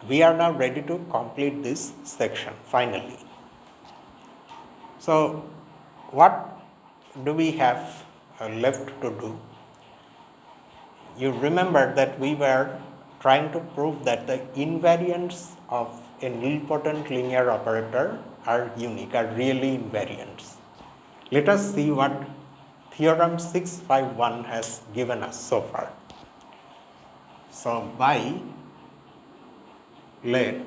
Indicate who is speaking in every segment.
Speaker 1: we are now ready to complete this section finally. So, what do we have left to do? You remember that we were trying to prove that the invariants of a nilpotent linear operator are unique, are really invariants. Let us see what theorem 651 has given us so far. So, let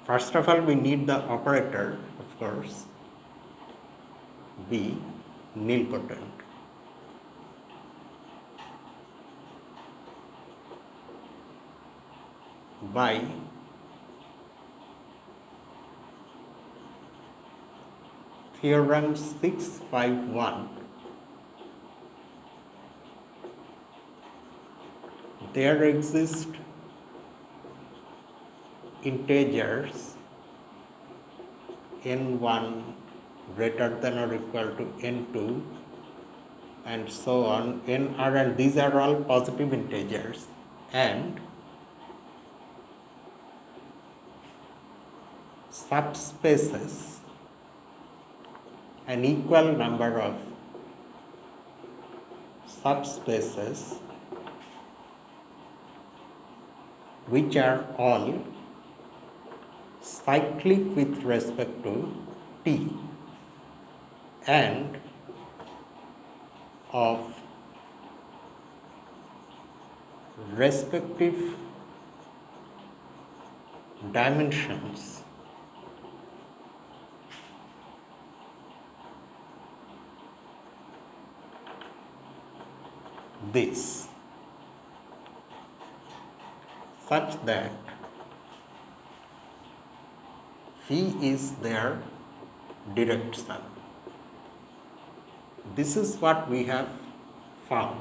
Speaker 1: first of all we need the operator, of course, be nilpotent. By theorem 651, there exist integers n1 greater than or equal to n2 and so on, nr, and these are all positive integers, and subspaces, an equal number of subspaces which are all cyclic with respect to t and of respective dimensions this, such that phi is their direct sum. This is what we have found.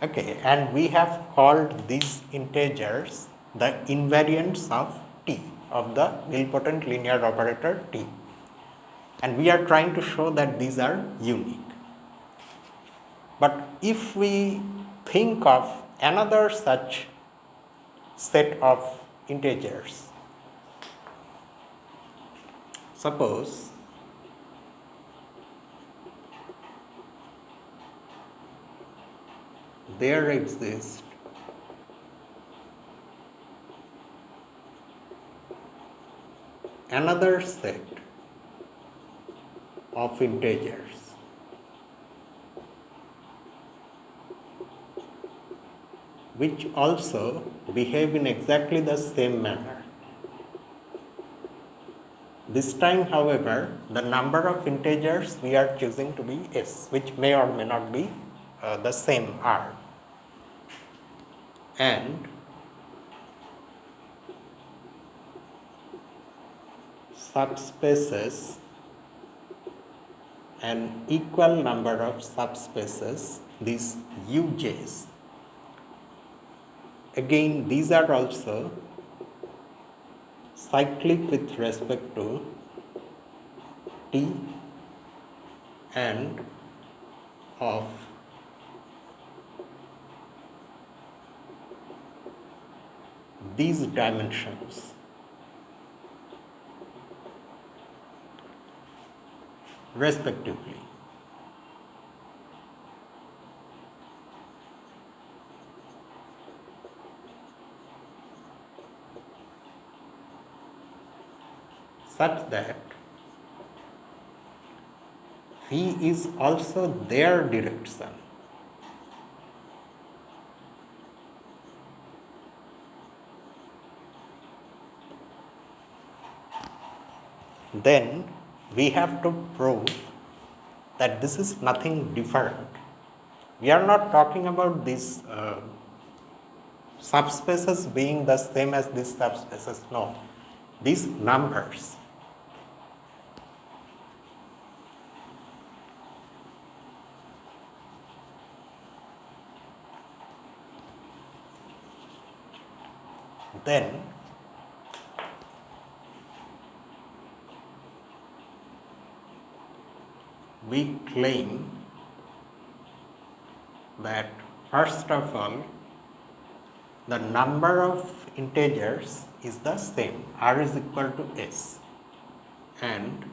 Speaker 1: Okay, and we have called these integers the invariants of T, of the nilpotent linear operator T. And we are trying to show that these are unique. But if we think of another such set of integers, suppose there exists another set of integers which also behave in exactly the same manner. This time, however, the number of integers we are choosing to be s, which may or may not be the same r. And subspaces, an equal number of subspaces, these uj's. Again, these are also cyclic with respect to t and of these dimensions respectively. Such that phi is also their direct sum. Then we have to prove that this is nothing different. We are not talking about these subspaces being the same as these subspaces. No, these numbers. Then we claim that first of all the number of integers is the same, r is equal to s, and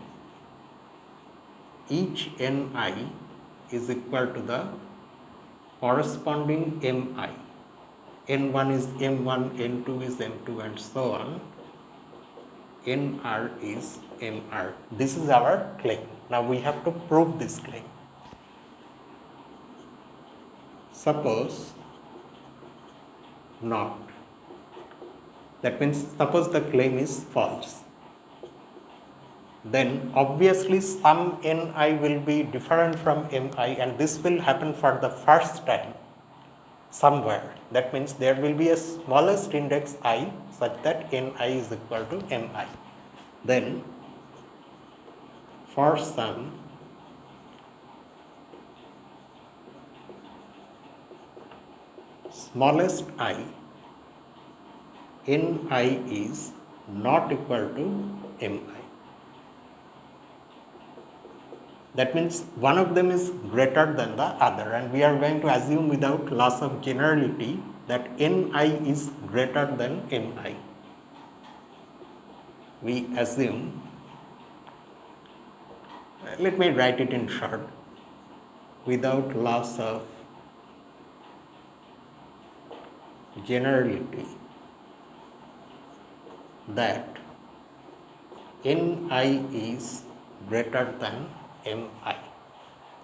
Speaker 1: each ni is equal to the corresponding mi. N1 is m1, n2 is m2, and so on. Nr is mr. This is our claim. Now we have to prove this claim. Suppose not. That means suppose the claim is false. Then obviously some ni will be different from mi, and this will happen for the first time somewhere. That means there will be a smallest index I such that ni is equal to mi. Then for some smallest I, ni is not equal to mi. That means one of them is greater than the other, and we are going to assume without loss of generality that ni is greater than mi. We assume, let me write it in short, without loss of generality, that ni is greater than mi.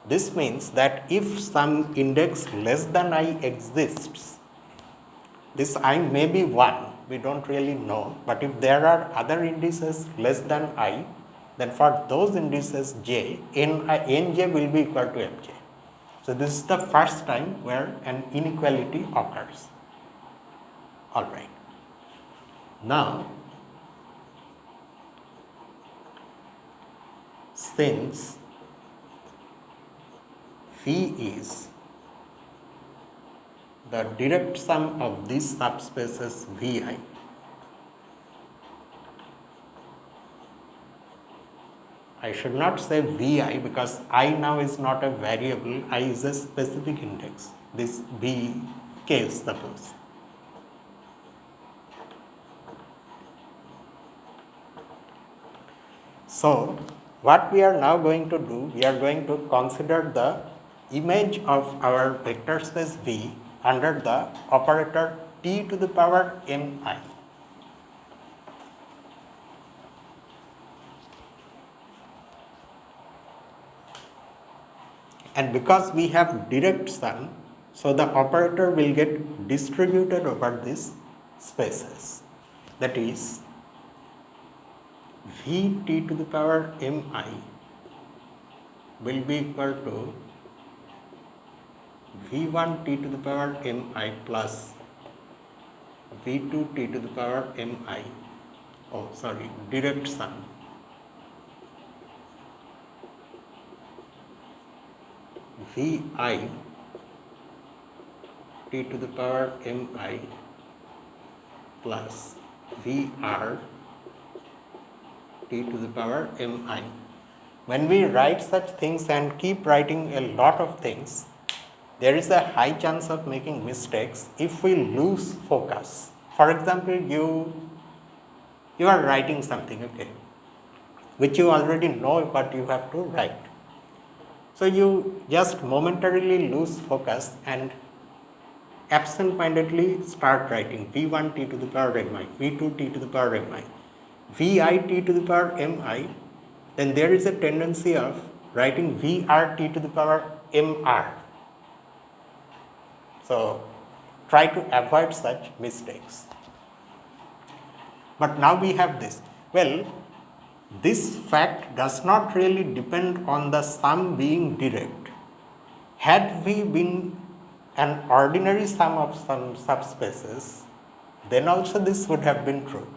Speaker 1: This means that if some index less than I exists, this I may be 1, we don't really know, but if there are other indices less than I, then for those indices j, nj will be equal to mj. So this is the first time where an inequality occurs. Alright. Now, since V is the direct sum of these subspaces Vi, I should not say Vi because I now is not a variable, I is a specific index, this Vk suppose. So what we are now going to do, we are going to consider the image of our vector space V under the operator t to the power mi. And because we have direct sum, so the operator will get distributed over these spaces. That is, Vt to the power mi will be equal to V1 t to the power mi plus V2 t to the power mi, direct sum, Vi t to the power mi plus Vr t to the power mi. When we write such things and keep writing a lot of things, there is a high chance of making mistakes if we lose focus. For example, you are writing something, okay, which you already know what you have to write. So you just momentarily lose focus and absent-mindedly start writing V1 t to the power mi, V2 t to the power mi, Vi t to the power mi, then there is a tendency of writing Vr t to the power mr. So try to avoid such mistakes. But now we have this. Well, this fact does not really depend on the sum being direct. Had we been an ordinary sum of some subspaces, then also this would have been true.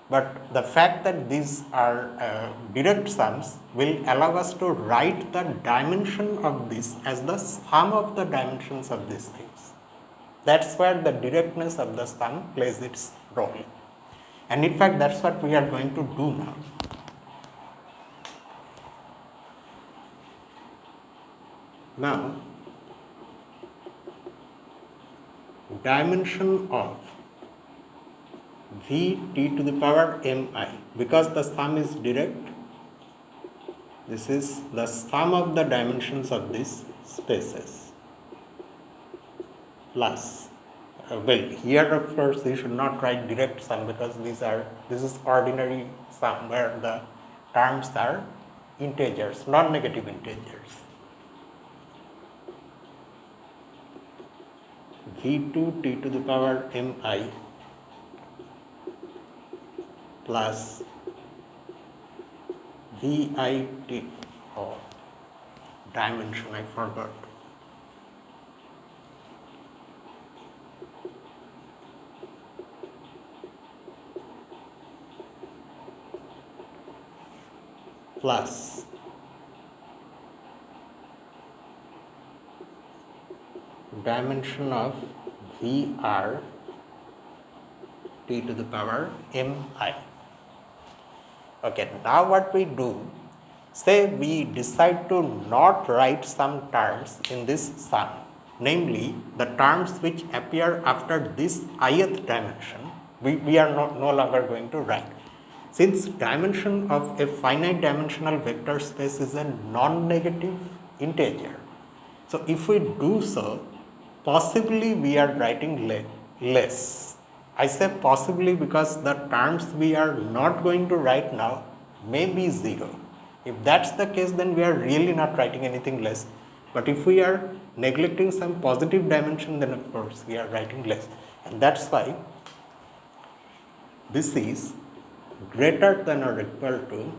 Speaker 1: But the fact that these are direct sums will allow us to write the dimension of this as the sum of the dimensions of these things. That's where the directness of the sum plays its role. And in fact, that's what we are going to do now. Now, dimension of v t to the power mi, because the sum is direct, this is the sum of the dimensions of these spaces, plus, well, here of course you should not write direct sum, because this is ordinary sum where the terms are integers, non-negative integers. v2 t to the power mi plus vi t, oh, dimension I forgot, plus dimension of Vr t to the power mi. Okay, now what we do, say we decide to not write some terms in this sum, namely the terms which appear after this ith dimension, we are no longer going to write. Since dimension of a finite dimensional vector space is a non-negative integer, so if we do so, possibly we are writing less. I say possibly because the terms we are not going to write now may be 0. If that's the case, then we are really not writing anything less. But if we are neglecting some positive dimension, then of course we are writing less. And that's why this is greater than or equal to,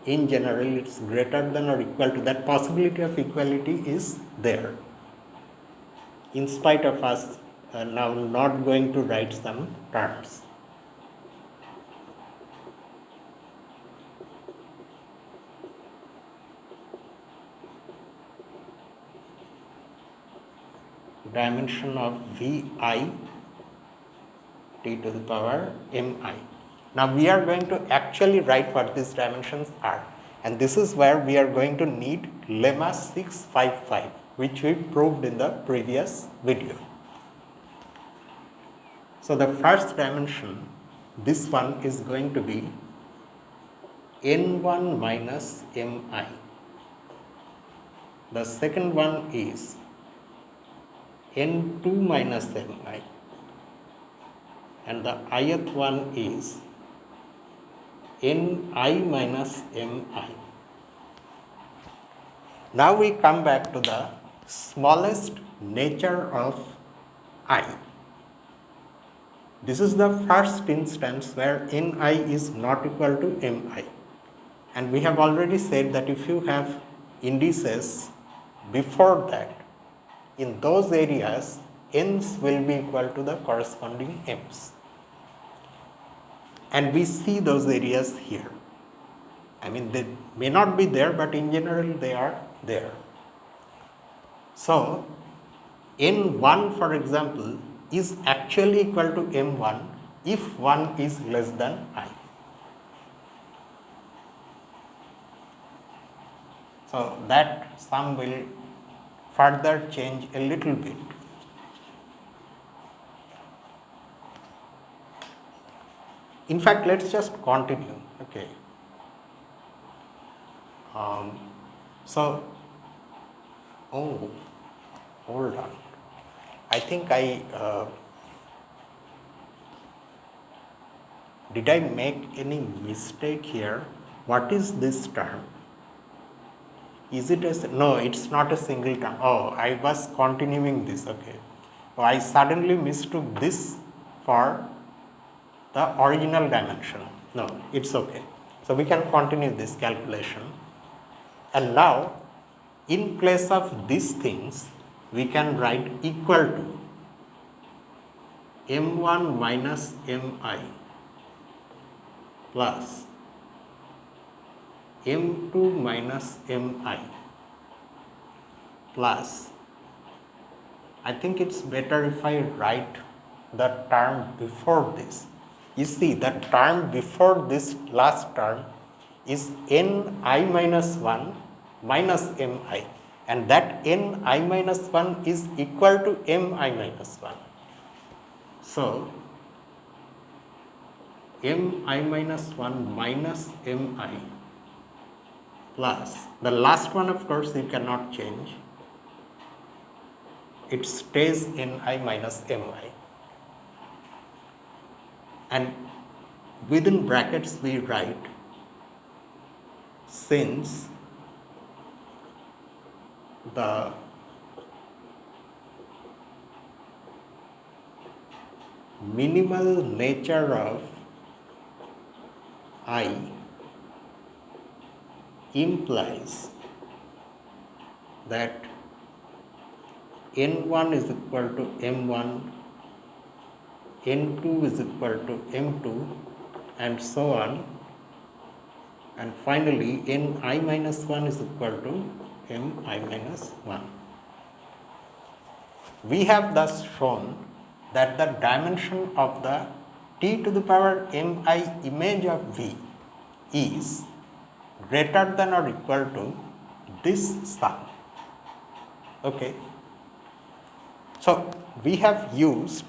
Speaker 1: in general it's greater than or equal to, that possibility of equality is there, in spite of us now not going to write some terms. Dimension of vi t to the power mi. Now we are going to actually write what these dimensions are, and this is where we are going to need lemma 655, which we proved in the previous video. So the first dimension, this one is going to be n1 minus mi. The second one is n2 minus mi, and the ith one is ni minus mi. Now we come back to the smallest nature of I. This is the first instance where ni is not equal to mi, and we have already said that if you have indices before that, in those areas n's will be equal to the corresponding m's, and we see those areas here. I mean, they may not be there, but in general they are there. So n1, for example, is actually equal to m1 if 1 is less than I. So that sum will further change a little bit. In fact, let's just continue. Okay. Hold on. I think did I make any mistake here? What is this term? Is it no, it's not a single term. Oh, I was continuing this. Okay. So I suddenly mistook this for the original dimension. No, it's okay. So we can continue this calculation. And now, in place of these things, we can write equal to m1 minus mi plus m2 minus mi plus, I think it's better if I write the term before this. You see, the term before this last term is ni minus 1 minus mi, and that ni minus 1 is equal to mi minus 1. So mi minus 1 minus mi plus, the last one of course you cannot change, it stays in I minus mi, and within brackets we write, since the minimal nature of I implies that n1 is equal to m1, n2 is equal to m2, and so on, and finally ni minus 1 is equal to mi minus 1. We have thus shown that the dimension of the t to the power mi image of V is greater than or equal to this sum. Okay. So we have used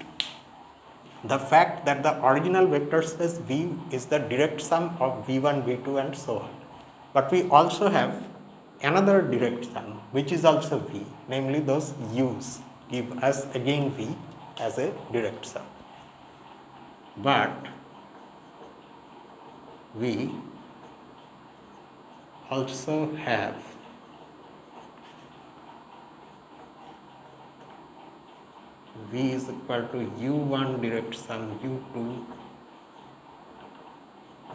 Speaker 1: the fact that the original vector space V is the direct sum of V1, V2 and so on. But we also have another direct sum which is also V, namely those U's give us again V as a direct sum. But we also have V is equal to U1 direct sum, U2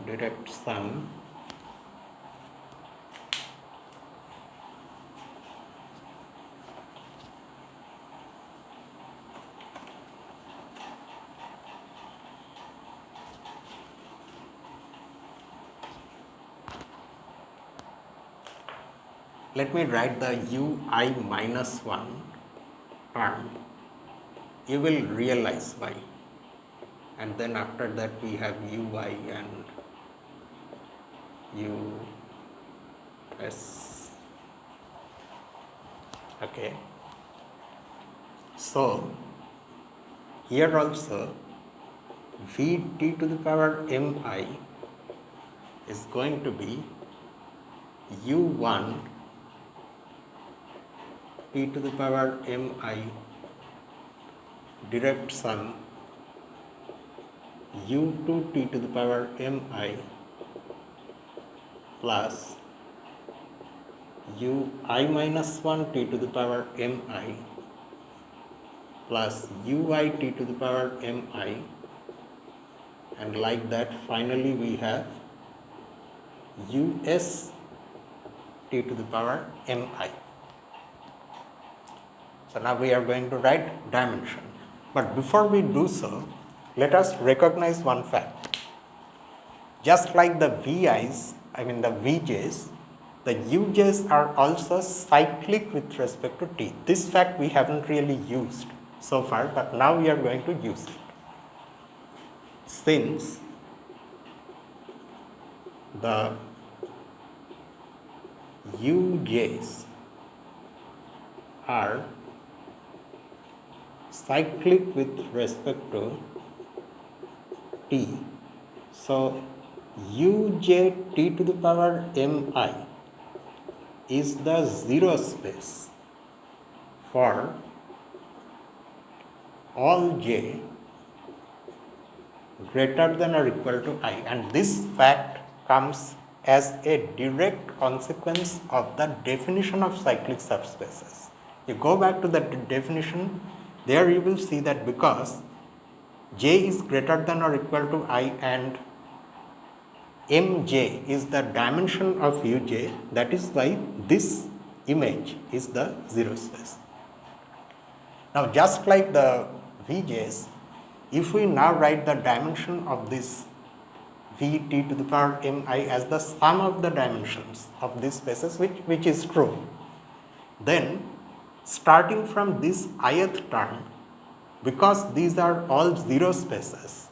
Speaker 1: direct sum, let me write the Ui minus 1 term. You will realize why, and then after that we have Ui and Us. Okay. So here also Vt to the power mi is going to be U1 t to the power mi direct sum U2 t to the power mi plus Ui minus 1 t to the power mi plus Ui t to the power mi, and like that finally we have Us t to the power mi. So now we are going to write dimension. But before we do so, let us recognize one fact. Just like the Vi's, the Vj's, the Uj's are also cyclic with respect to t. This fact we haven't really used so far, but now we are going to use it. Since the Uj's are cyclic with respect to t, so Uj t to the power mi is the zero space for all j greater than or equal to I, and this fact comes as a direct consequence of the definition of cyclic subspaces. You go back to the definition, there you will see that because j is greater than or equal to I and mj is the dimension of uj, that is why this image is the zero space. Now just like the Vj's, if we now write the dimension of this Vt to the power mi as the sum of the dimensions of these spaces, which is true, then starting from this ith term, because these are all zero spaces,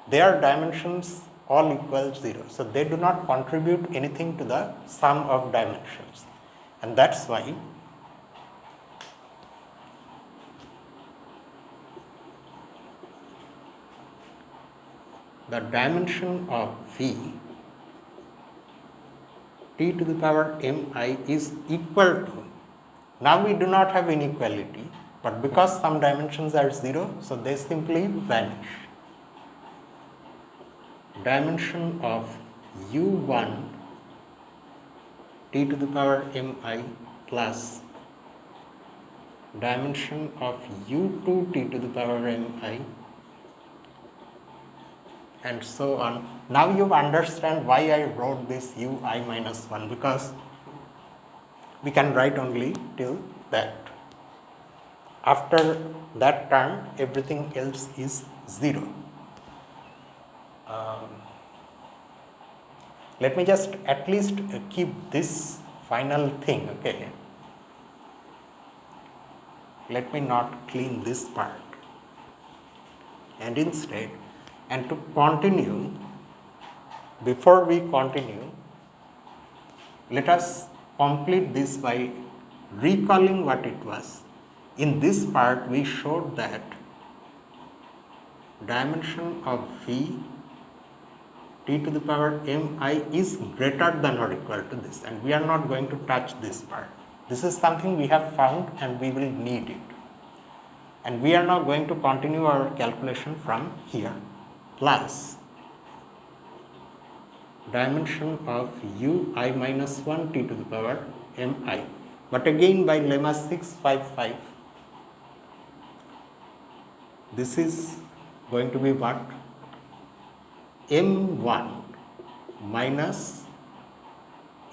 Speaker 1: their dimensions all equal 0. So they do not contribute anything to the sum of dimensions, and that's why the dimension of V t to the power mi is equal to, now we do not have inequality, but because some dimensions are 0, so they simply vanish. Dimension of u1 t to the power mi plus dimension of u2 t to the power mi, and so on. Now you understand why I wrote this ui minus 1, because we can write only till that. After that term, everything else is 0. Let me just at least keep this final thing, okay. Let me not clean this part, and instead, and to continue, before we continue, let us complete this by recalling what it was. In this part, we showed that dimension of V t to the power mi is greater than or equal to this, and we are not going to touch this part. This is something we have found and we will need it, and we are now going to continue our calculation from here. Plus dimension of ui minus 1 t to the power mi, but again by lemma 655, this is going to be what? m1 minus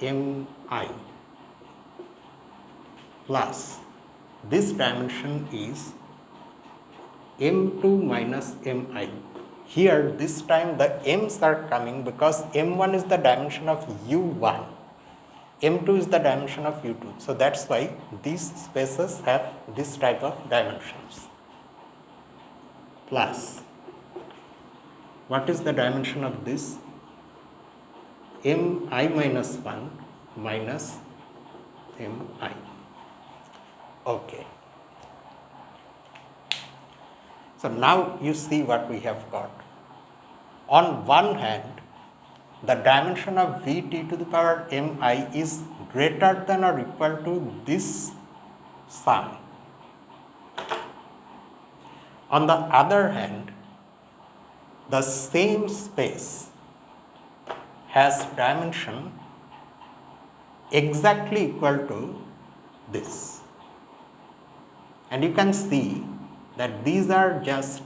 Speaker 1: mi plus this dimension is m2 minus mi. Here this time the m's are coming because m1 is the dimension of u1, m2 is the dimension of u2, so that's why these spaces have this type of dimensions. Plus what is the dimension of this? mi minus 1 minus mi. Okay. So now you see what we have got. On one hand, the dimension of Vt to the power mi is greater than or equal to this sum. On the other hand, the same space has dimension exactly equal to this, and you can see that these are just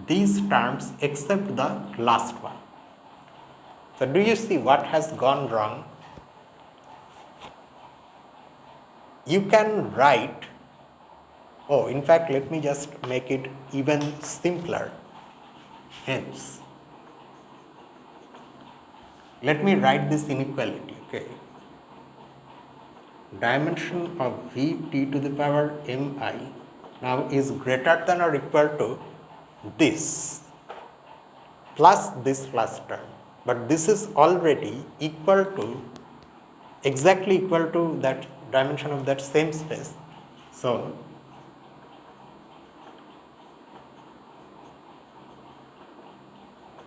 Speaker 1: these terms except the last one. So do you see what has gone wrong? You can write, in fact let me just make it even simpler. Hence, let me write this inequality, okay. Dimension of Vt to the power mi now is greater than or equal to this plus this last term, but this is already equal to, exactly equal to that dimension of that same space. So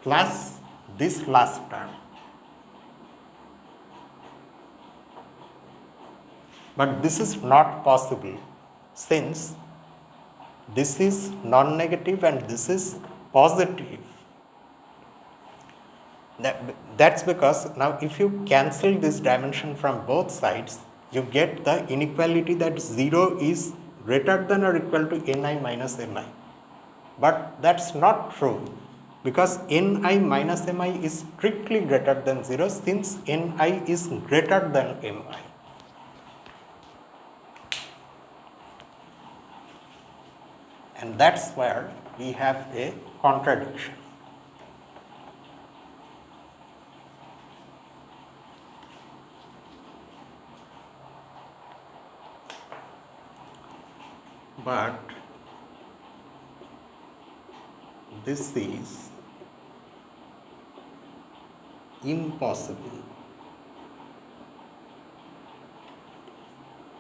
Speaker 1: plus this last term, but this is not possible since this is non-negative and this is positive. That's because now if you cancel this dimension from both sides, you get the inequality that 0 is greater than or equal to ni minus mi. But that's not true, because ni minus mi is strictly greater than 0 since ni is greater than mi. And that's where we have a contradiction. But this is impossible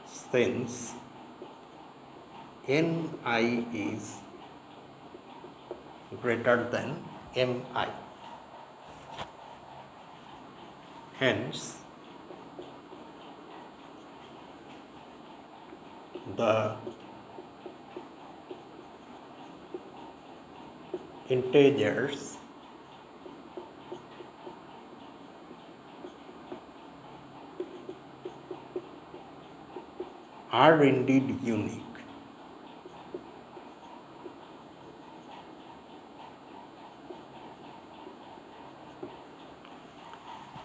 Speaker 1: since ni is greater than mi. Hence, the integers are indeed unique.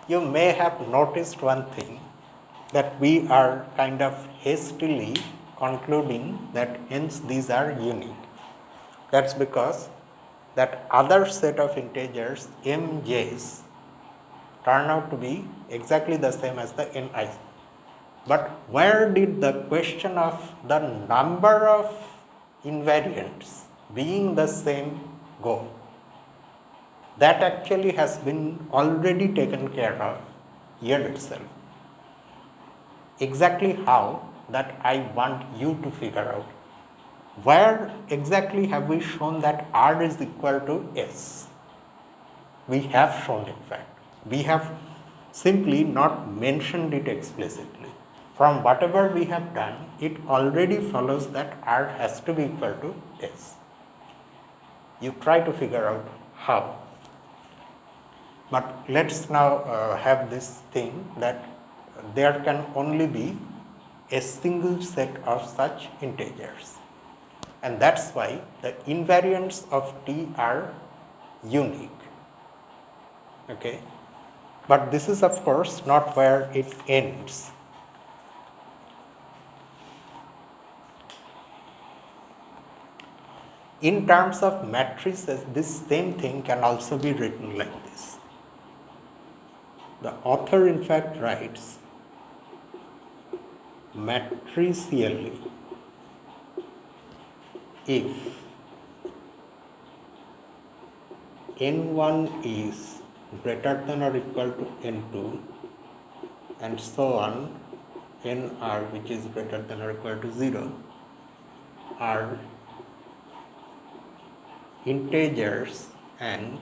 Speaker 1: You may have noticed one thing, that we are kind of hastily concluding that hence these are unique. That's because that other set of integers mj's turn out to be exactly the same as the ni's. But where did the question of the number of invariants being the same go? That actually has been already taken care of here itself. Exactly how, that I want you to figure out. Where exactly have we shown that R is equal to S? We have shown, in fact. We have simply not mentioned it explicitly. From whatever we have done, it already follows that R has to be equal to S. You try to figure out how. But let's now have this thing that there can only be a single set of such integers. And that's why the invariants of T are unique. Okay? But this is, of course, not where it ends. In terms of matrices, this same thing can also be written like this. The author, in fact, writes matricially, if n1 is greater than or equal to n2 and so on, nr which is greater than or equal to 0 are integers and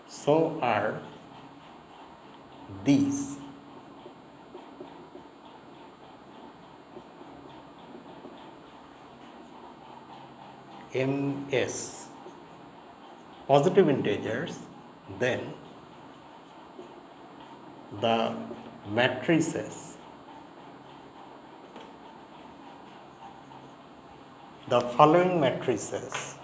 Speaker 1: so are these. Ms positive integers, then the matrices, the following matrices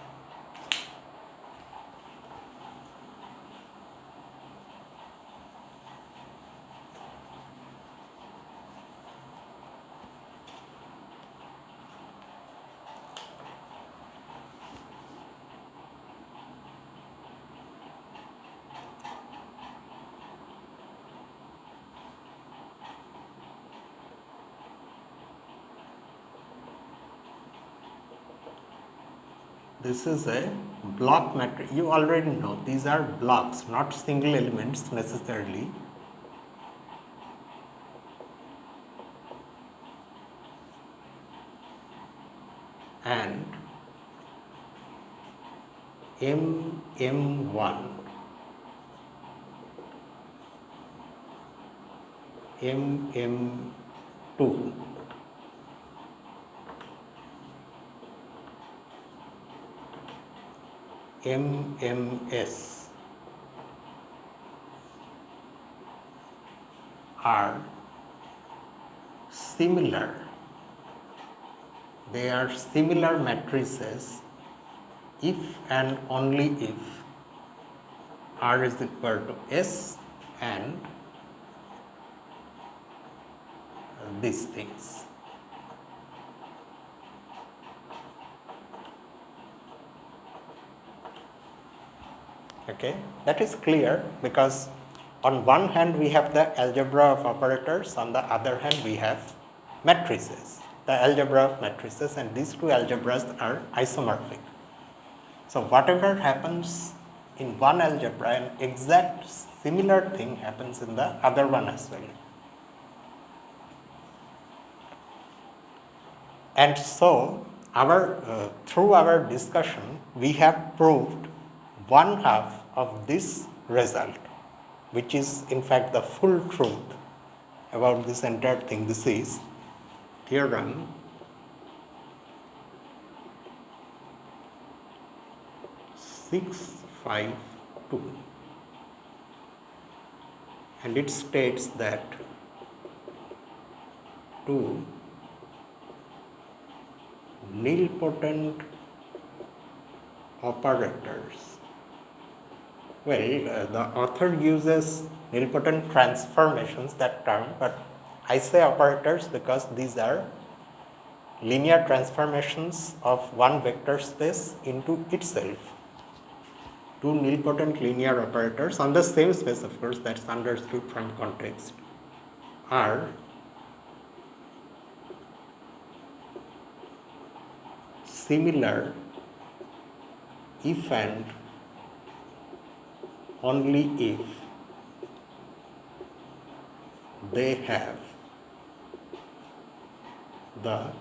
Speaker 1: this is a block matrix. You already know these are blocks, not single elements necessarily. And MM1, MM2, MMS are similar. They are similar matrices if and only if R is equal to S and these things. Okay, that is clear because on one hand we have the algebra of operators, on the other hand we have matrices, the algebra of matrices, and these two algebras are isomorphic. So whatever happens in one algebra, an exact similar thing happens in the other one as well. And so through our discussion, we have proved one half of this result, which is in fact the full truth about this entire thing. This is theorem 652, and it states that two nilpotent operators. Well, the author uses nilpotent transformations, that term, but I say operators because these are linear transformations of one vector space into itself. Two nilpotent linear operators on the same space, of course, that's understood from context, are similar if and only if they have the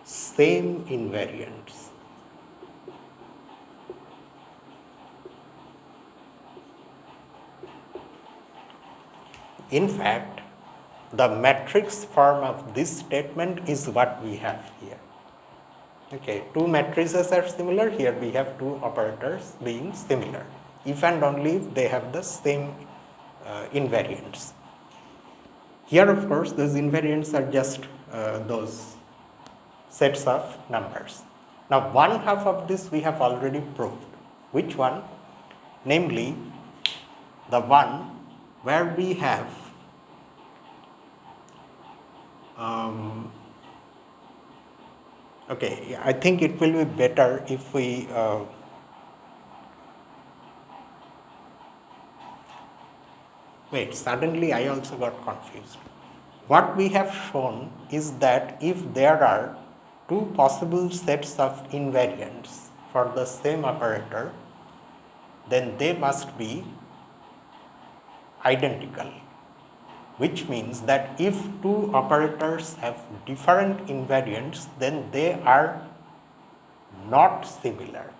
Speaker 1: same invariants. In fact, the matrix form of this statement is what we have here. Okay, two matrices are similar. Here we have two operators being similar, if and only if they have the same invariants. Here, of course, those invariants are just those sets of numbers. Now, one half of this we have already proved. Which one? Namely, the one where we have okay, I think it will be better if we wait, suddenly I also got confused. What we have shown is that if there are two possible sets of invariants for the same operator, then they must be identical, which means that if two operators have different invariants, then they are not similar.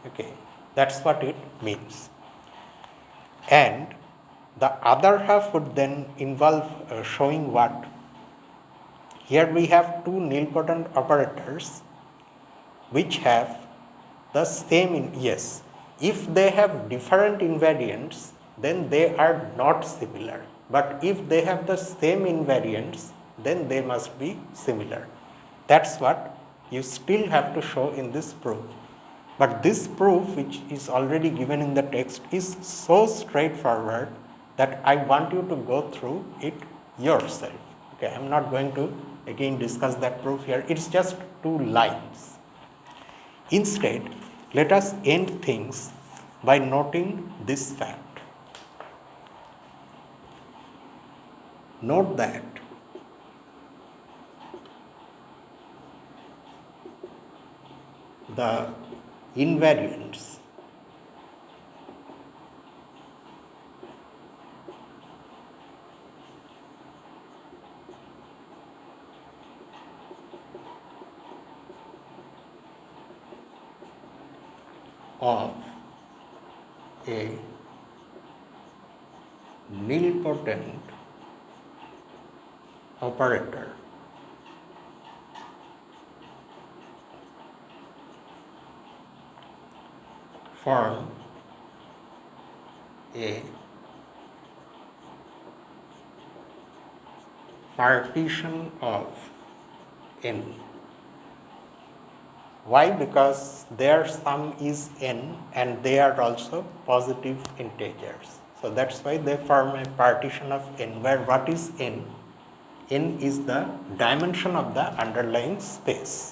Speaker 1: Okay, that's what it means. And the other half would then involve showing what? Here we have two nilpotent operators which have the same, yes, if they have different invariants, then they are not similar. But if they have the same invariants, then they must be similar. That's what you still have to show in this proof. But this proof, which is already given in the text, is so straightforward that I want you to go through it yourself. Okay, I'm not going to again discuss that proof here. It's just 2 lines. Instead, let us end things by noting this fact. Note that the invariants of a nilpotent operator form a partition of n. Why? Because their sum is n and they are also positive integers. So that's why they form a partition of n, where what is n? N is the dimension of the underlying space.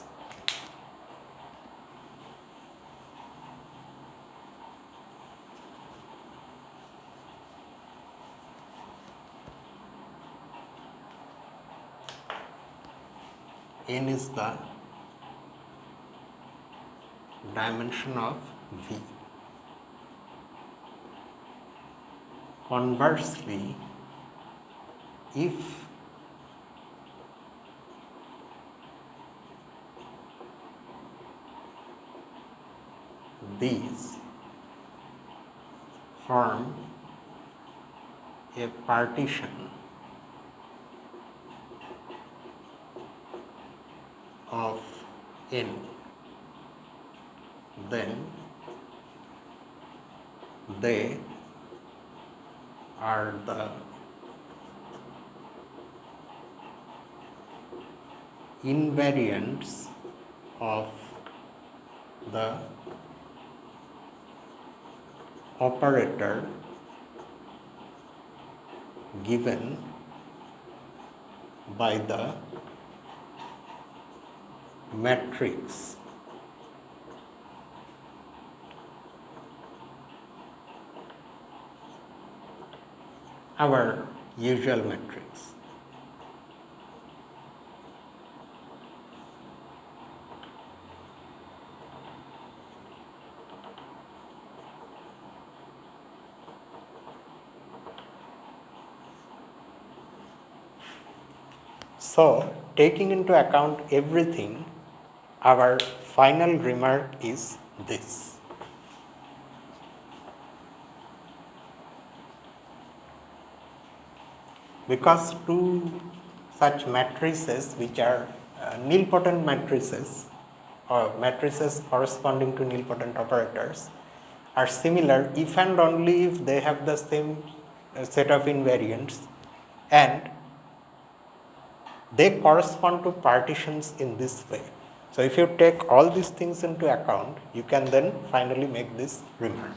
Speaker 1: N is the dimension of V. Conversely, if these form a partition of n, then they are the invariants of the operator given by the matrix our usual matrix. So, taking into account everything, our final remark is this. Because two such matrices which are nilpotent matrices or matrices corresponding to nilpotent operators are similar if and only if they have the same set of invariants and they correspond to partitions in this way. So, if you take all these things into account, you can then finally make this remark.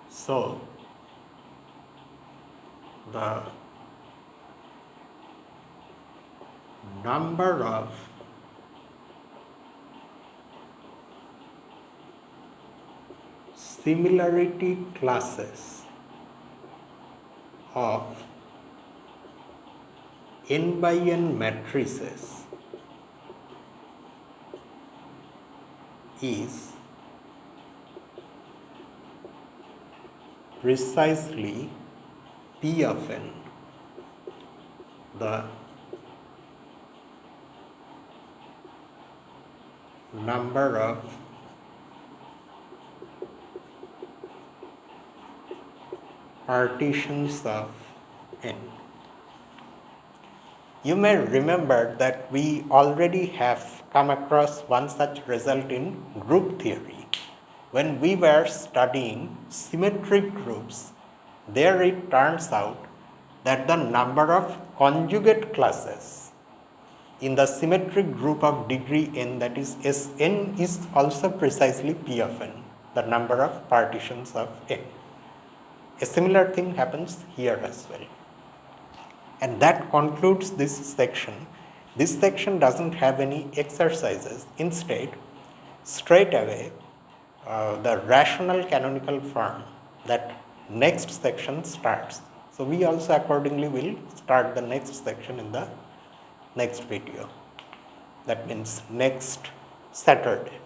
Speaker 1: So, the number of similarity classes of n by n matrices is precisely P of n, the number of partitions of n. You may remember that we already have come across one such result in group theory. When we were studying symmetric groups, there it turns out that the number of conjugate classes in the symmetric group of degree n, that is Sn, is also precisely P of n, the number of partitions of n. A similar thing happens here as well. And that concludes this section. This section doesn't have any exercises. Instead, straight away, the rational canonical form, that next section starts. So we also accordingly will start the next section in the next video. That means next Saturday.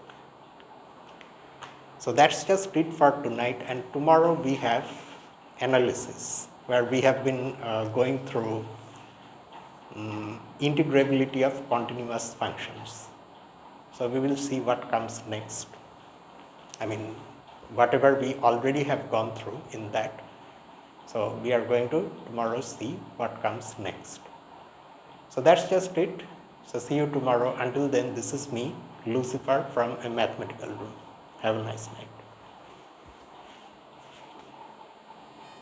Speaker 1: So that's just it for tonight, and tomorrow we have analysis, where we have been going through integrability of continuous functions. So we will see what comes next. I mean, whatever we already have gone through in that. So we are going to tomorrow see what comes next. So that's just it. So see you tomorrow. Until then, this is me, Lucifer, from a mathematical room. Have a nice night.